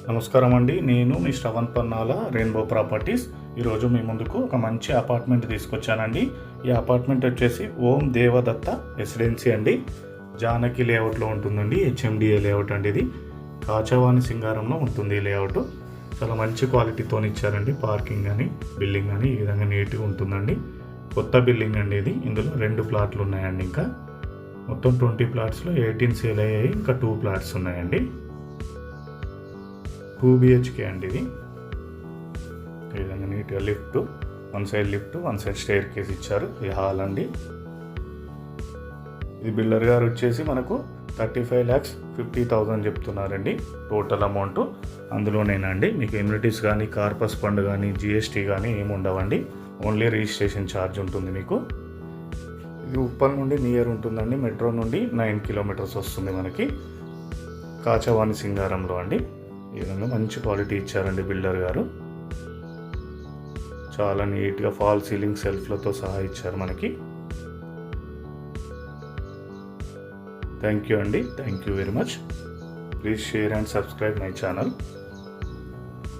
నమస్కారం అండి. నేను మీ శ్రవణ్ పన్నాల రెయిన్బో ప్రాపర్టీస్. ఈరోజు మీ ముందుకు ఒక మంచి అపార్ట్మెంట్ తీసుకొచ్చానండి. ఈ అపార్ట్మెంట్ వచ్చేసి ఓం దేవదత్త రెసిడెన్సీ అండి. జానకి లేఅవుట్లో ఉంటుందండి. హెచ్ఎండిఏ లేఅవుట్ అండి. ఇది కాచవాని సింగారంలో ఉంటుంది ఈ లేఅవుట్. చాలా మంచి క్వాలిటీతో ఇచ్చారండి. పార్కింగ్ కానీ బిల్డింగ్ కానీ ఈ విధంగా నీట్గా ఉంటుందండి. కొత్త బిల్డింగ్ అండి ఇది. ఇందులో 2 ప్లాట్లు ఉన్నాయండి. ఇంకా మొత్తం 20 ప్లాట్స్లో 18 సేల్ అయ్యాయి. ఇంకా 2 ప్లాట్స్ ఉన్నాయండి. 2 BHK అండి ఇది. ఈ విధంగా నీట్గా lift, 1 side lift, 1 side స్టైర్ case ఇచ్చారు. ఇది హాల్ అండి. ఇది బిల్డర్ గారు వచ్చేసి మనకు 35,50,000 చెప్తున్నారండి టోటల్ అమౌంట్. అందులోనేనండి మీకు ఎమ్యూనిటీస్ కానీ, కార్పస్ ఫండ్ కానీ, GST కానీ ఏమి ఉండవండి. ఓన్లీ రిజిస్ట్రేషన్ ఛార్జ్ ఉంటుంది మీకు. ఇది ఉప్పల్ నుండి నియర్ ఉంటుందండి. మెట్రో నుండి 9 కిలోమీటర్స్ వస్తుంది మనకి. కాచవాని సింగారంలో అండి. ఈ విధంగా మంచి క్వాలిటీ ఇచ్చారండి బిల్డర్ గారు. చాలా నీట్గా ఫాల్ సీలింగ్ సెల్ఫ్లతో సహా ఇచ్చారు మనకి. థ్యాంక్ యూ అండి. Thank you very much. Please share and subscribe my channel.